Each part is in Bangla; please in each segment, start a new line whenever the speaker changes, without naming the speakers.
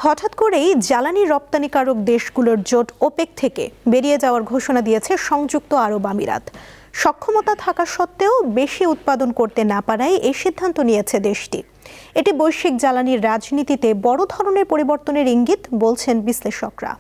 হঠাৎ করেই জ্বালানি রপ্তানিকারক দেশগুলোর জোট ওপেক থেকে বেরিয়ে যাওয়ার ঘোষণা দিয়েছে সংযুক্ত আরব আমিরাত। সক্ষমতা থাকা সত্ত্বেও বেশি উৎপাদন করতে না পারায় এই সিদ্ধান্ত নিয়েছে দেশটি। এটি বৈশ্বিক জ্বালানির রাজনীতিতে বড় ধরনের পরিবর্তনের ইঙ্গিত বলছেন বিশ্লেষকরা।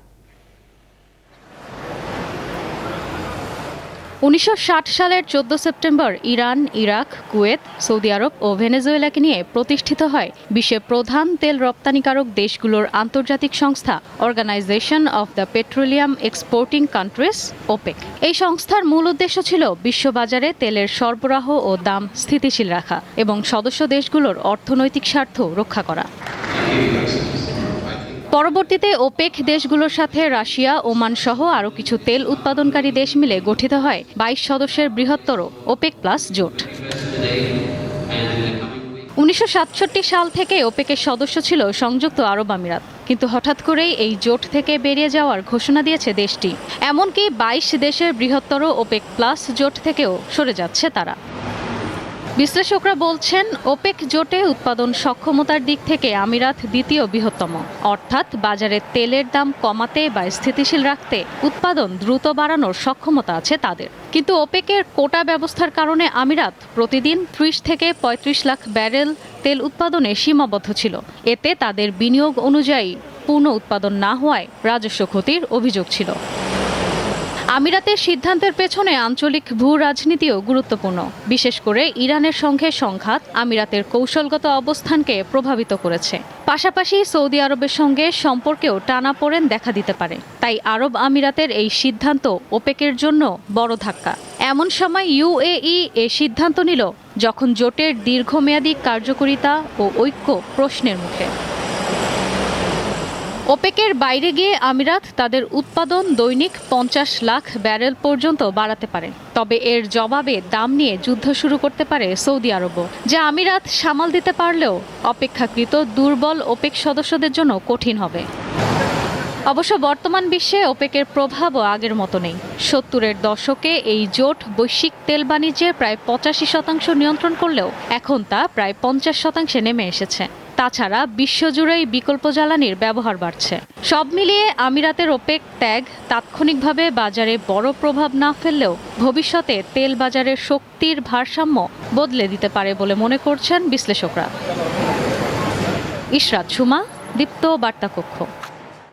1960 সালের 14 September Iran, Iraq, Kuwait, Saudi Arab ও ভেনেজুয়েলাকে নিয়ে প্রতিষ্ঠিত হয় বিশ্বের প্রধান তেল রপ্তানিকারক দেশগুলোর আন্তর্জাতিক সংস্থা Organization of the Petroleum Exporting Countries OPEC. এই সংস্থার মূল উদ্দেশ্য ছিল বিশ্ববাজারে তেলের সরবরাহ ও দাম স্থিতিশীল রাখা এবং সদস্য দেশগুলোর অর্থনৈতিক স্বার্থ রক্ষা করা। পরবর্তীতে ওপেক দেশগুলোর সাথে রাশিয়া, ওমান সহ আরও কিছু তেল উৎপাদনকারী দেশ মিলে গঠিত হয় 22 সদস্যের বৃহত্তর ওপেক প্লাস জোট। 1967 সাল থেকে ওপেকের সদস্য ছিল সংযুক্ত আরব আমিরাত, কিন্তু হঠাৎ করেই এই জোট থেকে বেরিয়ে যাওয়ার ঘোষণা দিয়েছে দেশটি। এমনকি 22 দেশের বৃহত্তর ওপেক প্লাস জোট থেকেও সরে যাচ্ছে তারা। বিশ্লেষকরা বলছেন, ওপেক জোটে উৎপাদন সক্ষমতার দিক থেকে আমিরাত দ্বিতীয় বৃহত্তম, অর্থাৎ বাজারে তেলের দাম কমাতে বা স্থিতিশীল রাখতে উৎপাদন দ্রুত বাড়ানোর সক্ষমতা আছে তাদের। কিন্তু ওপেকের কোটা ব্যবস্থার কারণে আমিরাত প্রতিদিন 30 থেকে 35 লাখ ব্যারেল তেল উৎপাদনে সীমাবদ্ধ ছিল। এতে তাদের বিনিয়োগ অনুযায়ী পূর্ণ উৎপাদন না হওয়ায় রাজস্ব ক্ষতির অভিযোগ ছিল। আমিরাতের সিদ্ধান্তের পেছনে আঞ্চলিক ভূ রাজনীতিও গুরুত্বপূর্ণ। বিশেষ করে ইরানের সঙ্গে সংঘাত আমিরাতের কৌশলগত অবস্থানকে প্রভাবিত করেছে। পাশাপাশি সৌদি আরবের সঙ্গে সম্পর্কেও টানাপোড়েন দেখা দিতে পারে। তাই আরব আমিরাতের এই সিদ্ধান্ত ওপেকের জন্য বড় ধাক্কা। এমন সময় ইউএই এ সিদ্ধান্ত নিল যখন জোটের দীর্ঘমেয়াদী কার্যকারিতা ও ঐক্য প্রশ্নের মুখে। ওপেকের বাইরে গিয়ে আমিরাত তাদের উৎপাদন দৈনিক 50 লাখ ব্যারেল পর্যন্ত বাড়াতে পারে। তবে এর জবাবে দাম নিয়ে যুদ্ধ শুরু করতে পারে সৌদি আরবও, যা আমিরাত সামাল দিতে পারলেও অপেক্ষাকৃত দুর্বল ওপেক সদস্যদের জন্য কঠিন হবে। অবশ্য বর্তমান বিশ্বে ওপেকের প্রভাবও আগের মতো নেই। 70-এর দশকে এই জোট বৈশ্বিক তেল বাণিজ্যের প্রায় 85% নিয়ন্ত্রণ করলেও এখন তা প্রায় 50% নেমে এসেছে। তাছাড়া বিশ্বজুড়েই বিকল্প জ্বালানির ব্যবহার বাড়ছে। সব মিলিয়ে আমিরাতের ওপেক ত্যাগ তাৎক্ষণিকভাবে বাজারে বড় প্রভাব না ফেললেও ভবিষ্যতে তেল বাজারের শক্তির ভারসাম্য বদলে দিতে পারে বলে মনে করছেন বিশ্লেষকরা। ইশরাত সুমা, দীপ্ত বার্তা কক্ষ।